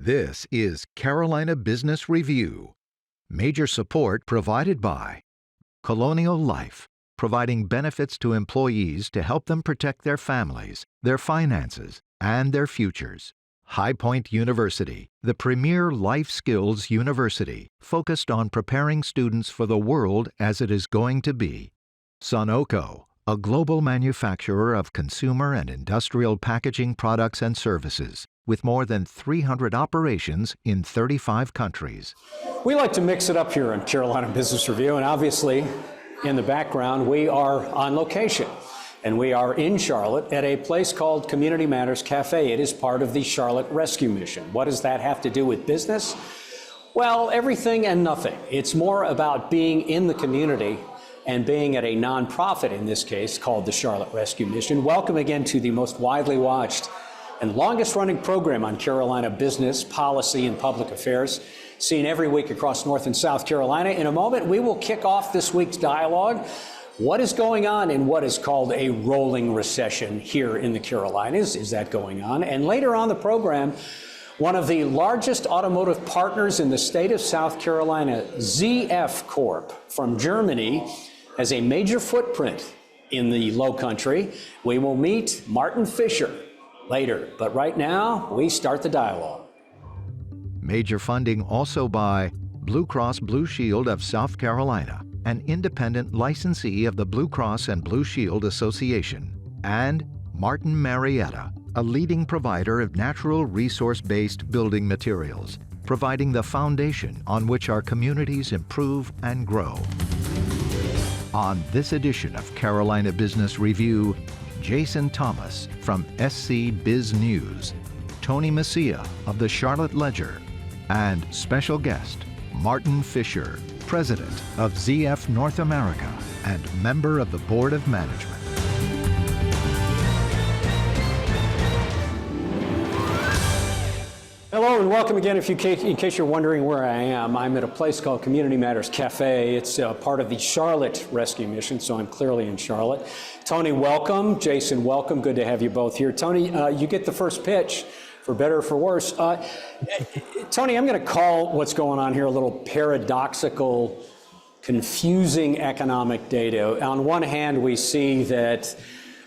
This is Carolina Business Review. Major support provided by Colonial Life, providing benefits to employees to help them protect their families, their finances, and their futures. High Point University, the premier life skills university focused on preparing students for the world as it is going to be. Sunoco, a global manufacturer of consumer and industrial packaging products and services, with more than 300 operations in 35 countries. We like to mix it up here on Carolina Business Review, and obviously, in the background, we are on location. And we are in Charlotte at a place called Community Matters Cafe. It is part of the Charlotte Rescue Mission. What does that have to do with business? Well, everything and nothing. It's more about being in the community and being at a nonprofit, in this case, called the Charlotte Rescue Mission. Welcome again to the most widely watched and longest running program on Carolina business, policy, and public affairs, seen every week across North and South Carolina. In a moment, we will kick off this week's dialogue. What is going on in what is called a rolling recession here in the Carolinas? Is that going on? And later on the program, one of the largest automotive partners in the state of South Carolina, ZF Corp from Germany, has a major footprint in the Low Country. We will meet Martin Fischer later, but right now we start the dialogue. Major funding also by Blue Cross Blue Shield of South Carolina, an independent licensee of the Blue Cross and Blue Shield Association, and Martin Marietta, a leading provider of natural resource-based building materials, providing the foundation on which our communities improve and grow. On this edition of Carolina Business Review, Jason Thomas from SC Biz News, Tony Mecia of the Charlotte Ledger, and special guest Martin Fischer, President of ZF North America and member of the Board of Management. Hello and welcome again. In case you're wondering where I am, I'm at a place called Community Matters Cafe. It's part of the Charlotte Rescue Mission, so I'm clearly in Charlotte. Tony, welcome. Jason, welcome. Good to have you both here. Tony, you get the first pitch, for better or for worse. Tony, I'm going to call what's going on here a little paradoxical, confusing economic data. On one hand, we see that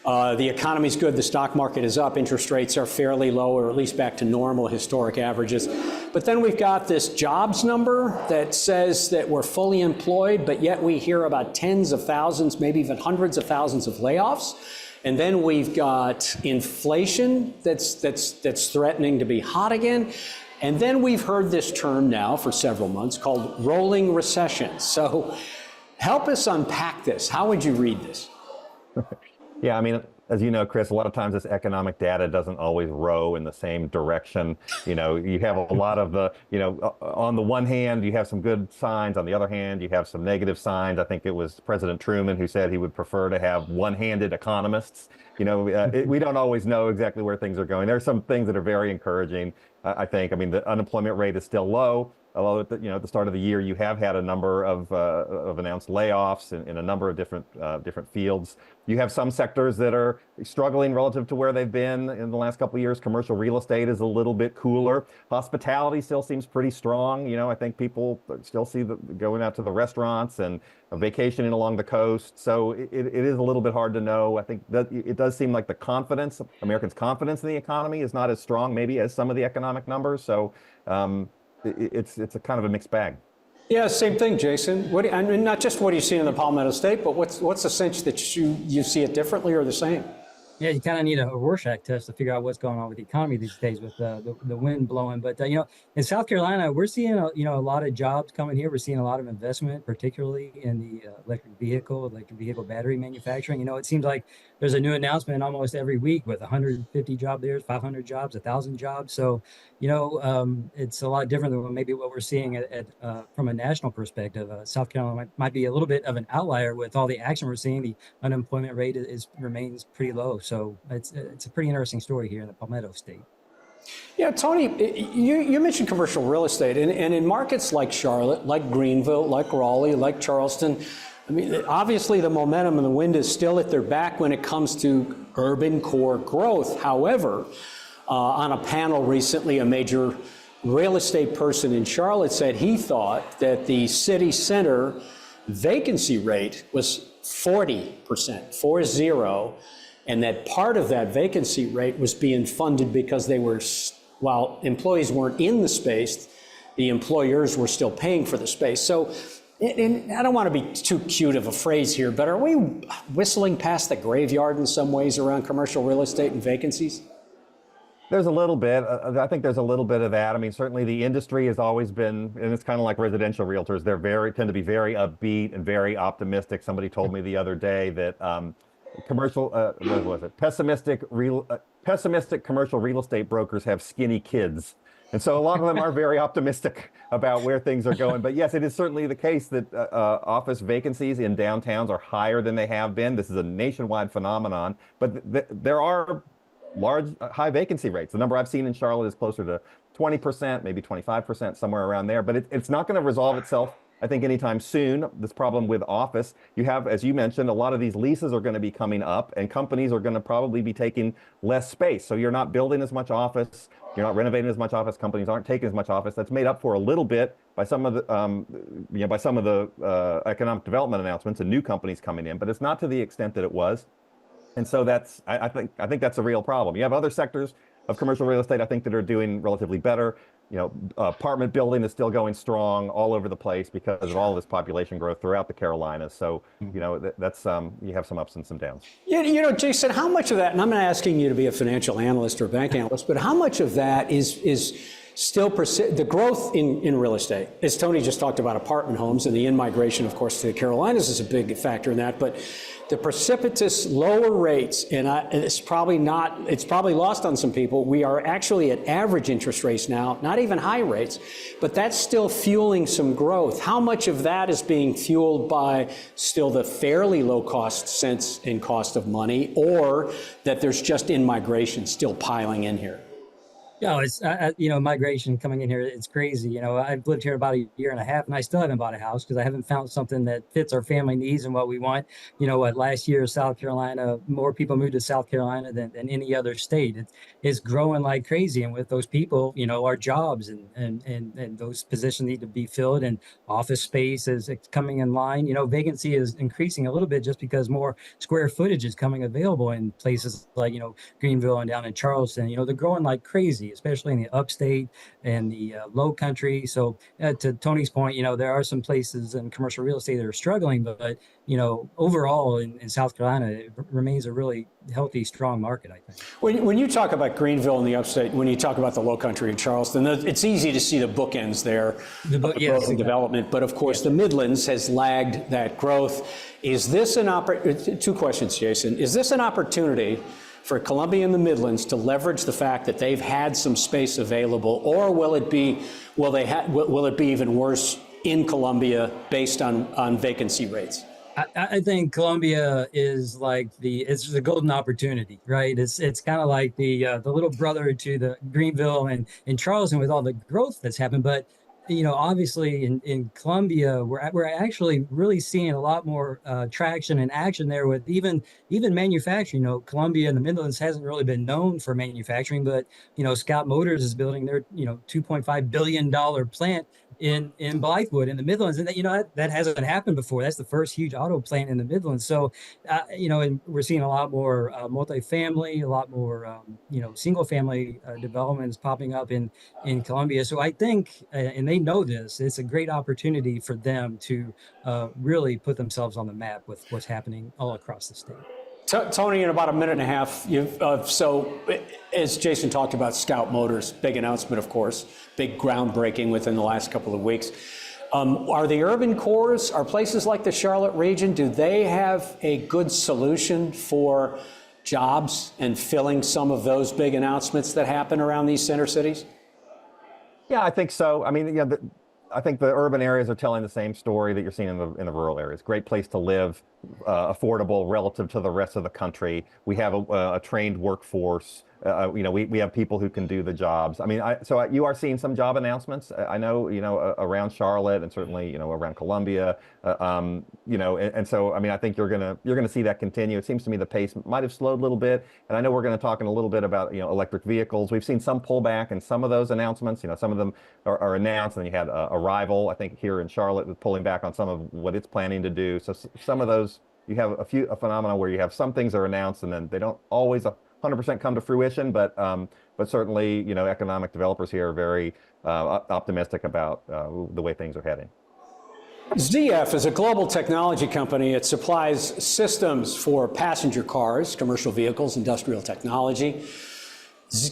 the economy's good, the stock market is up, interest rates are fairly low, or at least back to normal historic averages. But then we've got this jobs number that says that we're fully employed, but yet we hear about tens of thousands, maybe even hundreds of thousands of layoffs. And then we've got inflation that's threatening to be hot again. And then we've heard this term now for several months called rolling recession. So help us unpack this. How would you read this? Yeah, I mean, as you know, Chris, a lot of times this economic data doesn't always row in the same direction. You know, you have a lot of the, on the one hand, you have some good signs. On the other hand, you have some negative signs. I think it was President Truman who said he would prefer to have one-handed economists. We don't always know exactly where things are going. There are some things that are very encouraging, I think. I mean, the unemployment rate is still low. Although at the start of the year, you have had a number of announced layoffs in a number of different fields. You have some sectors that are struggling relative to where they've been in the last couple of years. Commercial real estate is a little bit cooler. Hospitality still seems pretty strong. I think people still see going out to the restaurants and vacationing along the coast. So it is a little bit hard to know. I think that it does seem like Americans' confidence in the economy is not as strong maybe as some of the economic numbers. So it's a kind of a mixed bag. Yeah, same thing, Jason. Not just what do you see in the Palmetto State, but what's the sense that you see it differently or the same? Yeah, you kind of need a Rorschach test to figure out what's going on with the economy these days with the wind blowing. But, in South Carolina, we're seeing, a lot of jobs coming here. We're seeing a lot of investment, particularly in the electric vehicle battery manufacturing. It seems like there's a new announcement almost every week with 150 jobs there, 500 jobs, 1,000 jobs. So, it's a lot different than maybe what we're seeing from a national perspective. South Carolina might be a little bit of an outlier with all the action we're seeing. The unemployment rate remains pretty low. So it's a pretty interesting story here in the Palmetto State. Yeah, Tony, you mentioned commercial real estate, and in markets like Charlotte, like Greenville, like Raleigh, like Charleston, I mean, obviously the momentum and the wind is still at their back when it comes to urban core growth. However, on a panel recently, a major real estate person in Charlotte said he thought that the city center vacancy rate was 40%, 40, and that part of that vacancy rate was being funded because they were, while employees weren't in the space, the employers were still paying for the space. So, and I don't want to be too cute of a phrase here, but are we whistling past the graveyard in some ways around commercial real estate and vacancies? There's a little bit. I think there's a little bit of that. I mean, certainly the industry has always been, and it's kind of like residential realtors. Tend to be very upbeat and very optimistic. Somebody told me the other day that what was it? Pessimistic commercial real estate brokers have skinny kids. And so a lot of them are very optimistic about where things are going. But yes, it is certainly the case that office vacancies in downtowns are higher than they have been. This is a nationwide phenomenon, but there are high vacancy rates. The number I've seen in Charlotte is closer to 20%, maybe 25%, somewhere around there. But it's not going to resolve itself, I think, anytime soon, this problem with office. You have, as you mentioned, a lot of these leases are going to be coming up, and companies are going to probably be taking less space. So you're not building as much office, you're not renovating as much office, companies aren't taking as much office. That's made up for a little bit by some of the economic development announcements and new companies coming in, but it's not to the extent that it was. And so I think that's a real problem. You have other sectors of commercial real estate, I think, that are doing relatively better. Apartment building is still going strong all over the place because of all this population growth throughout the Carolinas. So, that's you have some ups and some downs. Yeah, Jason, how much of that, and I'm not asking you to be a financial analyst or bank analyst, but how much of that is still the growth in real estate? As Tony just talked about apartment homes, and the in-migration, of course, to the Carolinas is a big factor in that, but the precipitous lower rates, and it's probably lost on some people. We are actually at average interest rates now, not even high rates, but that's still fueling some growth. How much of that is being fueled by still the fairly low sense in cost of money, or that there's just in-migration still piling in here? Yeah, it's migration coming in here. It's crazy. I've lived here about a year and a half, and I still haven't bought a house because I haven't found something that fits our family needs and what we want. Last year, South Carolina, more people moved to South Carolina than any other state. It's growing like crazy, and with those people, our jobs and those positions need to be filled, and office space is coming in line. Vacancy is increasing a little bit just because more square footage is coming available in places like Greenville and down in Charleston. They're growing like crazy, especially in the upstate and the low country. So to Tony's point, there are some places in commercial real estate that are struggling, but overall in South Carolina, it remains a really healthy, strong market, I think. When you talk about Greenville and the upstate, when you talk about the low country in Charleston, it's easy to see the bookends there, growth and development. But of course, the Midlands has lagged that growth. Is this two questions, Jason. Is this an opportunity for Columbia and the Midlands to leverage the fact that they've had some space available, or will it be even worse in Columbia based on vacancy rates? I think Columbia is like it's the golden opportunity, right? It's kind of like the little brother to the Greenville and Charleston with all the growth that's happened. But obviously in Columbia, we're actually really seeing a lot more traction and action there with even manufacturing. Columbia and the Midlands hasn't really been known for manufacturing, but Scout Motors is building their $2.5 billion plant in Blythewood in the Midlands, and that hasn't happened before. That's the first huge auto plant in the Midlands. So and we're seeing a lot more multifamily, a lot more single family developments popping up in Columbia. So I think and they know this, it's a great opportunity for them to really put themselves on the map with what's happening all across the state. Tony, in about a minute and a half, so as Jason talked about Scout Motors, big announcement, of course, big groundbreaking within the last couple of weeks. Are the urban cores, are places like the Charlotte region, do they have a good solution for jobs and filling some of those big announcements that happen around these center cities? Yeah, I think so. I mean, I think the urban areas are telling the same story that you're seeing in the rural areas. Great place to live, affordable relative to the rest of the country. We have a trained workforce. we have people who can do the jobs. I mean, so you are seeing some job announcements. I know, around Charlotte and certainly, around Columbia, and so, I mean, I think you're gonna see that continue. It seems to me the pace might have slowed a little bit. And I know we're going to talk in a little bit about, electric vehicles. We've seen some pullback in some of those announcements. Some of them are announced, and you had Arrival, I think, here in Charlotte, with pulling back on some of what it's planning to do. So some of those, you have a phenomena where you have some things are announced and then they don't always 100% come to fruition, but certainly, economic developers here are very optimistic about the way things are heading. ZF is a global technology company. It supplies systems for passenger cars, commercial vehicles, industrial technology.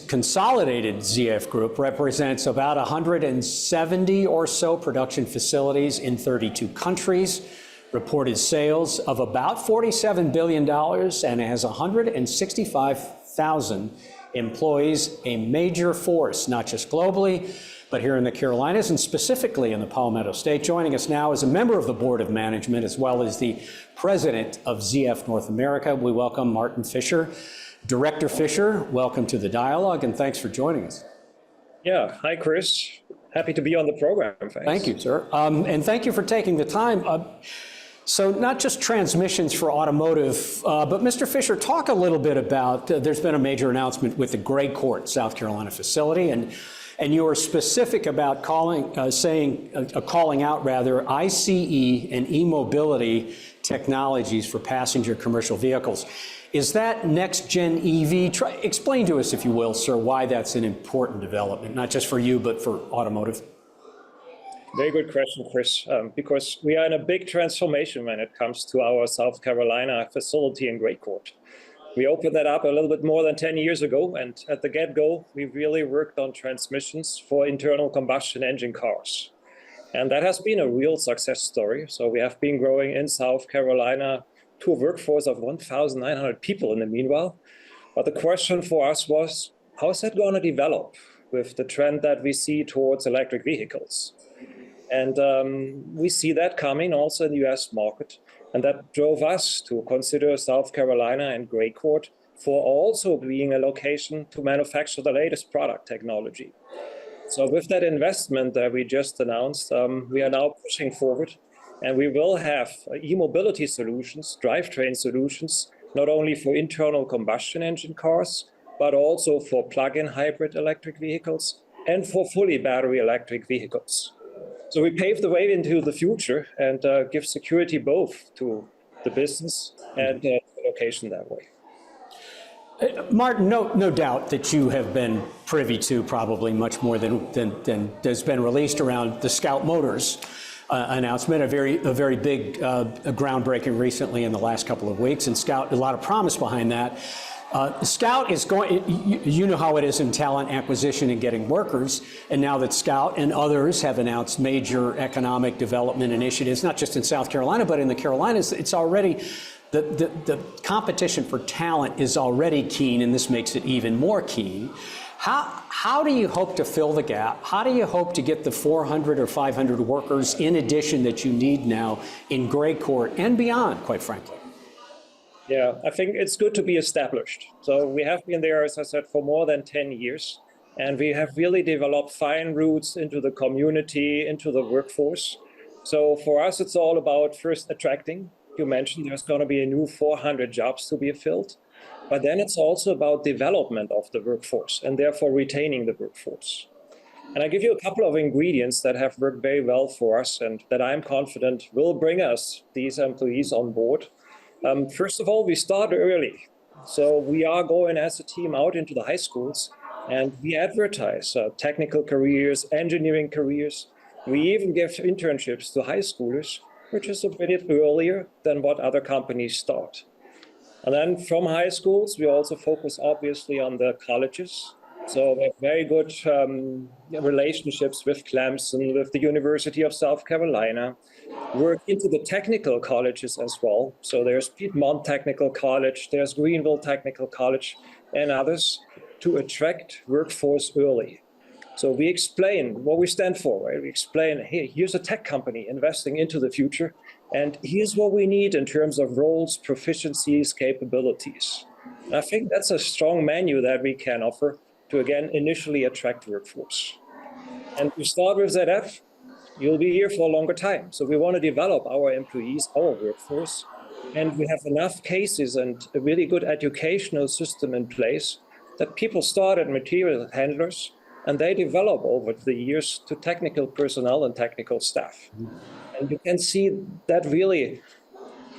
Consolidated ZF Group represents about 170 or so production facilities in 32 countries, reported sales of about $47 billion, and has 165,000 employees, a major force, not just globally, but here in the Carolinas and specifically in the Palmetto State. Joining us now is a member of the Board of Management as well as the president of ZF North America. We welcome Martin Fischer. Director Fischer, welcome to the dialogue and thanks for joining us. Yeah, hi Chris. Happy to be on the program. Thanks. Thank you, sir. And thank you for taking the time. So not just transmissions for automotive, but Mr. Fischer, talk a little bit about, there's been a major announcement with the Gray Court, South Carolina facility, and you were specific about calling out ICE and e-mobility technologies for passenger commercial vehicles. Is that next-gen EV? Explain to us, if you will, sir, why that's an important development, not just for you, but for automotive. Very good question, Chris, because we are in a big transformation when it comes to our South Carolina facility in Gray Court. We opened that up a little bit more than 10 years ago, and at the get-go, we really worked on transmissions for internal combustion engine cars. And that has been a real success story. So we have been growing in South Carolina to a workforce of 1,900 people in the meanwhile. But the question for us was, how is that going to develop with the trend that we see towards electric vehicles? And we see that coming also in the US market. And that drove us to consider South Carolina and Gray Court for also being a location to manufacture the latest product technology. So with that investment that we just announced, we are now pushing forward, and we will have e-mobility solutions, drivetrain solutions, not only for internal combustion engine cars, but also for plug-in hybrid electric vehicles and for fully battery electric vehicles. So we pave the way into the future and give security both to the business and the location that way. Martin, no doubt that you have been privy to probably much more than has been released around the Scout Motors announcement, a very big groundbreaking recently in the last couple of weeks, and Scout, a lot of promise behind that. Scout is going, you know how it is in talent acquisition and getting workers, and now that Scout and others have announced major economic development initiatives, not just in South Carolina, but in the Carolinas, it's already, the competition for talent is already keen, and this makes it even more keen. How do you hope to fill the gap? How do you hope to get the 400 or 500 workers in addition that you need now in Gray Court and beyond, quite frankly? Yeah, I think it's good to be established. So we have been there, as I said, for more than 10 years, and we have really developed fine roots into the community, into the workforce. So for us, it's all about first attracting. You mentioned there's going to be a new 400 jobs to be filled, but then it's also about development of the workforce and therefore retaining the workforce. And I give you a couple of ingredients that have worked very well for us and that I'm confident will bring us these employees on board. First of all, we start early. So we are going as a team out into the high schools and we advertise technical careers, engineering careers. We even give internships to high schoolers, which is a bit earlier than what other companies start. And then from high schools, we also focus obviously on the colleges. So we have very good relationships with Clemson, with the University of South Carolina, work into the technical colleges as well. So there's Piedmont Technical College, there's Greenville Technical College, and others to attract workforce early. So we explain what we stand for, right? We explain, hey, here's a tech company investing into the future, and here's what we need in terms of roles, proficiencies, capabilities. And I think that's a strong menu that we can offer to, again, initially attract workforce. And to start with ZF, you'll be here for a longer time. So we want to develop our employees, our workforce, and we have enough cases and a really good educational system in place that people start at material handlers and they develop over the years to technical personnel and technical staff. And you can see that really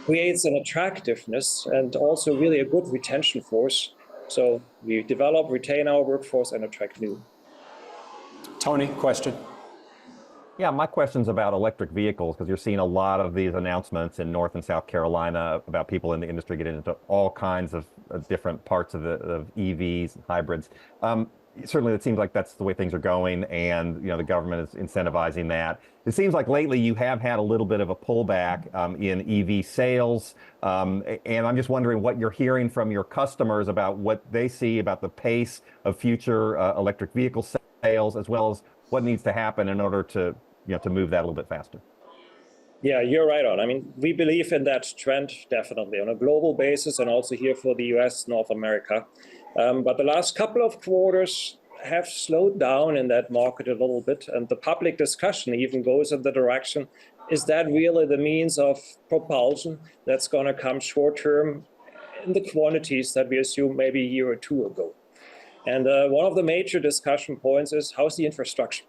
creates an attractiveness and also really a good retention force. So we develop, retain our workforce and attract new. Tony, question? Yeah, my question's about electric vehicles, because you're seeing a lot of these announcements in North and South Carolina about people in the industry getting into all kinds of different parts of EVs and hybrids. Certainly, it seems like that's the way things are going, and the government is incentivizing that. It seems like lately you have had a little bit of a pullback in EV sales, and I'm just wondering what you're hearing from your customers about what they see about the pace of future electric vehicle sales, as well as what needs to happen in order to to move that a little bit faster. Yeah, you're right on. I mean, we believe in that trend definitely on a global basis and also here for the US, North America. But the last couple of quarters have slowed down in that market a little bit. And the public discussion even goes in the direction, is that really the means of propulsion that's going to come short term in the quantities that we assumed maybe a year or two ago? And one of the major discussion points is, how's the infrastructure?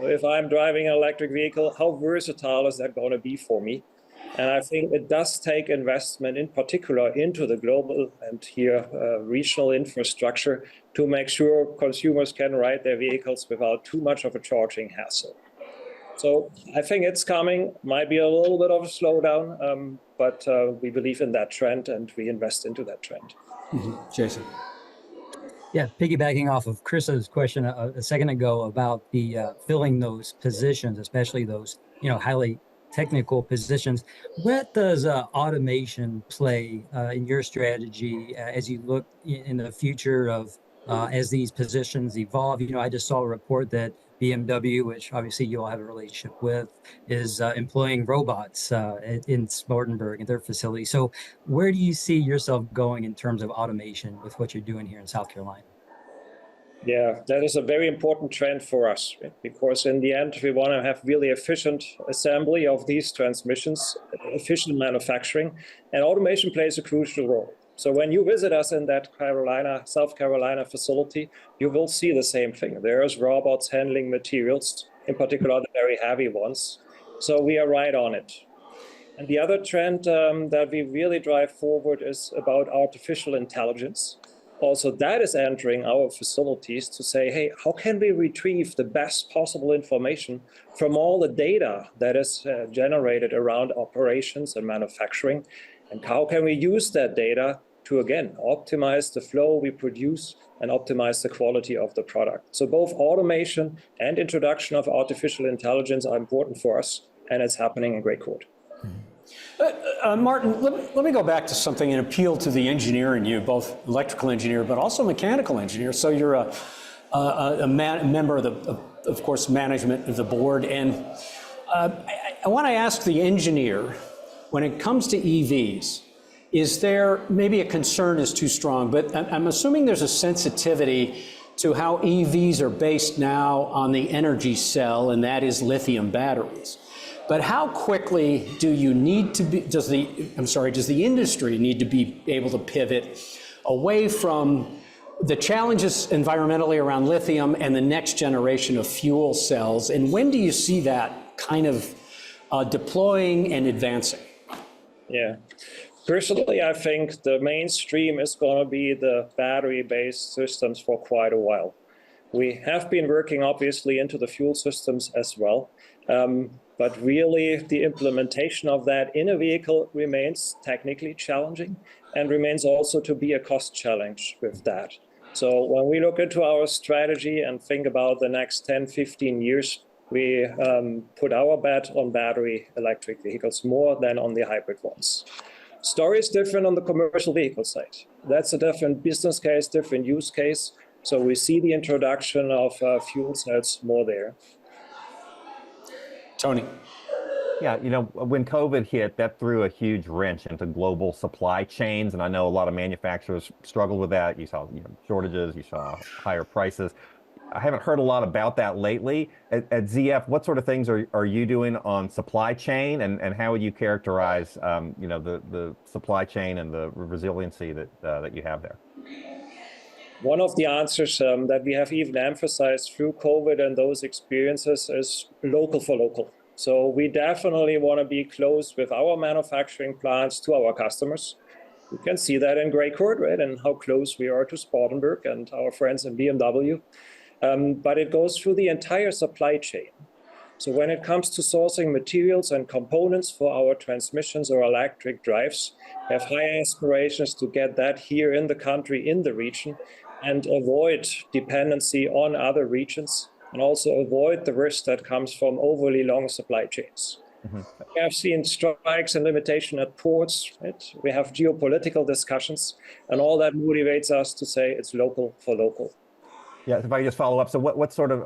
If I'm driving an electric vehicle, how versatile is that going to be for me? And I think it does take investment, in particular, into the global and here regional infrastructure to make sure consumers can ride their vehicles without too much of a charging hassle. So I think it's coming, might be a little bit of a slowdown, but we believe in that trend and we invest into that trend. Mm-hmm. Jason. Yeah, piggybacking off of Chris's question a second ago about the filling those positions, especially those highly technical positions. What does automation play in your strategy as you look in the future of as these positions evolve? I just saw a report that BMW, which obviously you all have a relationship with, is employing robots in Spartanburg, in their facility. So where do you see yourself going in terms of automation with what you're doing here in South Carolina? Yeah, that is a very important trend for us, right? Because in the end, we want to have really efficient assembly of these transmissions, efficient manufacturing, and automation plays a crucial role. So when you visit us in that South Carolina facility, you will see the same thing. There's robots handling materials, in particular the very heavy ones. So we are right on it. And the other trend that we really drive forward is about artificial intelligence. Also, that is entering our facilities to say, hey, how can we retrieve the best possible information from all the data that is generated around operations and manufacturing? And how can we use that data to, again, optimize the flow we produce and optimize the quality of the product? So both automation and introduction of artificial intelligence are important for us, and it's happening in great court. Martin, let me go back to something and appeal to the engineer in you, both electrical engineer, but also mechanical engineer. So you're a member of course, management of the board. And I want to ask the engineer, when it comes to EVs, is there, maybe a concern is too strong, but I'm assuming there's a sensitivity to how EVs are based now on the energy cell, and that is lithium batteries. But how quickly do you need to be, does the industry need to be able to pivot away from the challenges environmentally around lithium and the next generation of fuel cells? And when do you see that kind of deploying and advancing? Yeah. Personally, I think the mainstream is going to be the battery-based systems for quite a while. We have been working, obviously, into the fuel systems as well. But really, the implementation of that in a vehicle remains technically challenging and remains also to be a cost challenge with that. So when we look into our strategy and think about the next 10, 15 years, we put our bet on battery electric vehicles more than on the hybrid ones. Story is different on the commercial vehicle side. That's a different business case, different use case. So we see the introduction of fuel cells more there. Tony. Yeah, when COVID hit, that threw a huge wrench into global supply chains, and I know a lot of manufacturers struggled with that. You saw, shortages, you saw higher prices. I haven't heard a lot about that lately. At ZF, what sort of things are you doing on supply chain, and how would you characterize, the supply chain and the resiliency that you have there? One of the answers that we have even emphasized through COVID and those experiences is local for local. So we definitely want to be close with our manufacturing plants to our customers. You can see that in Grey Court, right? And how close we are to Spartanburg and our friends in BMW. But it goes through the entire supply chain. So when it comes to sourcing materials and components for our transmissions or electric drives, we have high aspirations to get that here in the country, in the region, and avoid dependency on other regions, and also avoid the risk that comes from overly long supply chains. Mm-hmm. We have seen strikes and limitation at ports, right? We have geopolitical discussions, and all that motivates us to say it's local for local. Yeah, if I just follow up, so what sort of,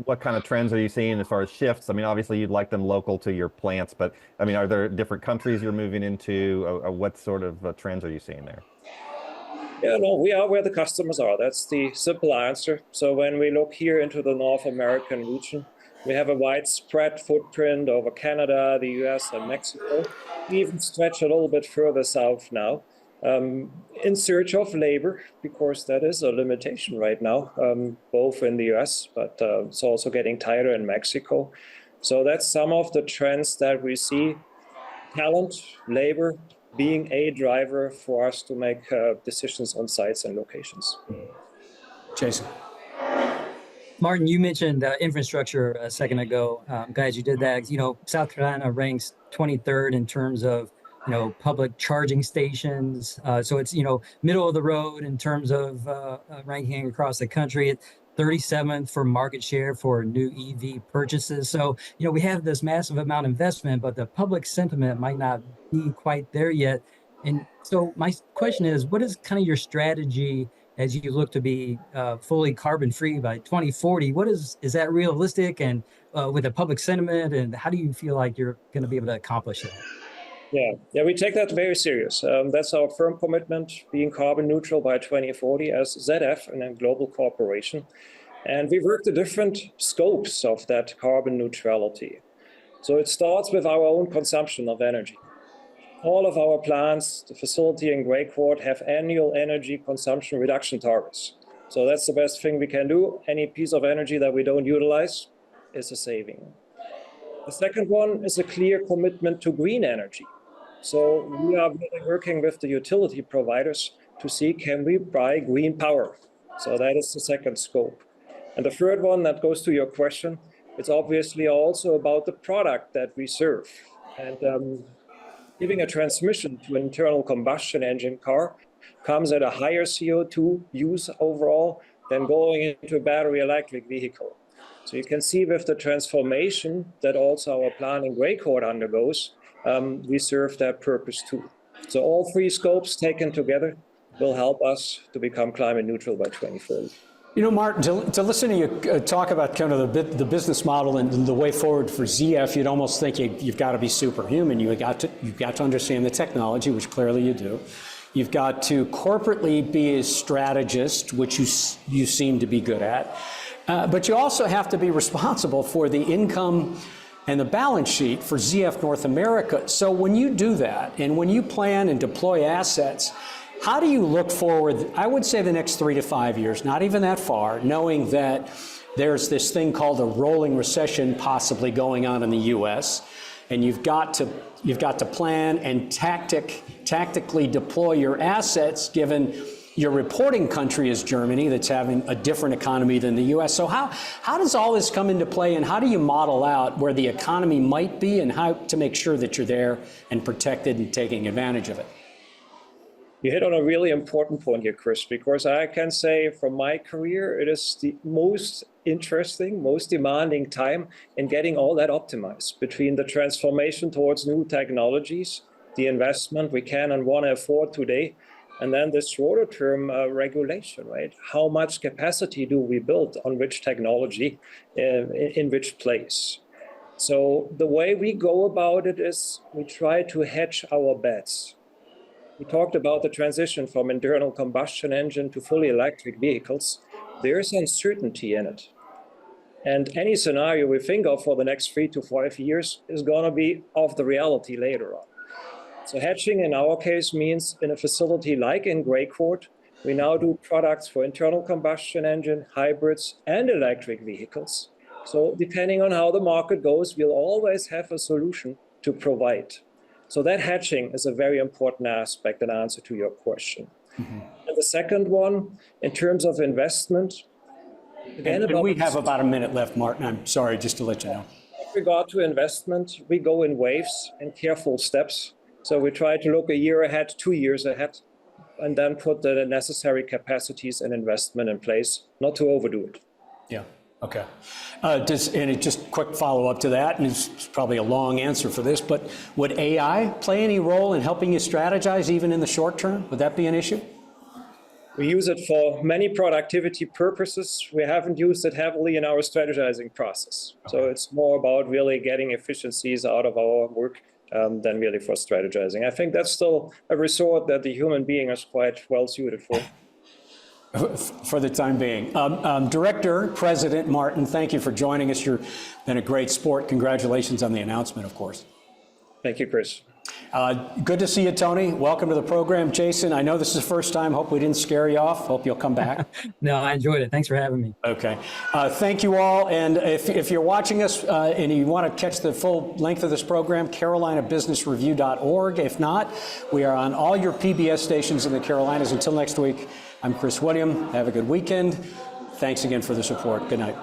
what kind of trends are you seeing as far as shifts? I mean, obviously you'd like them local to your plants, but are there different countries you're moving into? Or what sort of trends are you seeing there? Yeah, no, we are where the customers are. That's the simple answer. So when we look here into the North American region, we have a widespread footprint over Canada, the US, and Mexico. We even stretch a little bit further south now, in search of labor, because that is a limitation right now, both in the US, but it's also getting tighter in Mexico. So that's some of the trends that we see. Talent, labor, being a driver for us to make decisions on sites and locations. Jason. Martin, you mentioned infrastructure a second ago. Guys, you did that. South Carolina ranks 23rd in terms of, public charging stations. So it's, middle of the road in terms of ranking across the country. It's 37th for market share for new EV purchases. So, we have this massive amount of investment, but the public sentiment might not be quite there yet. And so my question is, what is kind of your strategy as you look to be fully carbon free by 2040? Is that realistic, and with the public sentiment, and how do you feel like you're going to be able to accomplish that? Yeah, we take that very serious. That's our firm commitment, being carbon neutral by 2040 as ZF and a global corporation. And we work the different scopes of that carbon neutrality. So it starts with our own consumption of energy. All of our plants, the facility in Grey Court, have annual energy consumption reduction targets. So that's the best thing we can do. Any piece of energy that we don't utilize is a saving. The second one is a clear commitment to green energy. So we are really working with the utility providers to see, can we buy green power? So that is the second scope. And the third one that goes to your question, it's obviously also about the product that we serve. And giving a transmission to an internal combustion engine car comes at a higher CO2 use overall than going into a battery electric vehicle. So you can see with the transformation that also our plant in Grey Court undergoes, we serve that purpose too. So all three scopes taken together will help us to become climate neutral by 2040. Martin, to listen to you talk about kind of the business model and the way forward for ZF, you'd almost think you've got to be superhuman. You've got to understand the technology, which clearly you do. You've got to corporately be a strategist, which you seem to be good at. But you also have to be responsible for the income and the balance sheet for ZF North America. So when you do that, and when you plan and deploy assets, how do you look forward, I would say the next 3 to 5 years, not even that far, knowing that there's this thing called a rolling recession possibly going on in the US, and you've got to plan and tactically deploy your assets, given your reporting country is Germany, that's having a different economy than the US. So how does all this come into play, and how do you model out where the economy might be and how to make sure that you're there and protected and taking advantage of it? You hit on a really important point here, Chris, because I can say from my career, it is the most interesting, most demanding time in getting all that optimized between the transformation towards new technologies, the investment we can and want to afford today, and then this shorter term regulation, right? How much capacity do we build on which technology in which place? So the way we go about it is we try to hedge our bets. We talked about the transition from internal combustion engine to fully electric vehicles. There's uncertainty in it. And any scenario we think of for the next 3 to 5 years is going to be of the reality later on. So hedging in our case means in a facility like in Greycourt, we now do products for internal combustion engine, hybrids, and electric vehicles. So depending on how the market goes, we'll always have a solution to provide. So that hedging is a very important aspect in answer to your question. Mm-hmm. And the second one, in terms of investment, and we have about a minute left, Martin. I'm sorry, just to let you know. With regard to investment, we go in waves and careful steps. So we try to look a year ahead, 2 years ahead, and then put the necessary capacities and investment in place, not to overdo it. Yeah. Okay. Just quick follow up to that, and it's probably a long answer for this, but would AI play any role in helping you strategize even in the short term? Would that be an issue? We use it for many productivity purposes. We haven't used it heavily in our strategizing process. Okay. So it's more about really getting efficiencies out of our work than really for strategizing. I think that's still a resort that the human being is quite well suited for. For the time being. Director, President Martin, thank you for joining us. You've been a great sport. Congratulations on the announcement, of course. Thank you, Chris. Good to see you, Tony. Welcome to the program. Jason, I know this is the first time. Hope we didn't scare you off. Hope you'll come back. No, I enjoyed it. Thanks for having me. Okay. Thank you all. And if you're watching us and you want to catch the full length of this program, carolinabusinessreview.org. If not, we are on all your PBS stations in the Carolinas. Until next week, I'm Chris William. Have a good weekend. Thanks again for the support. Good night.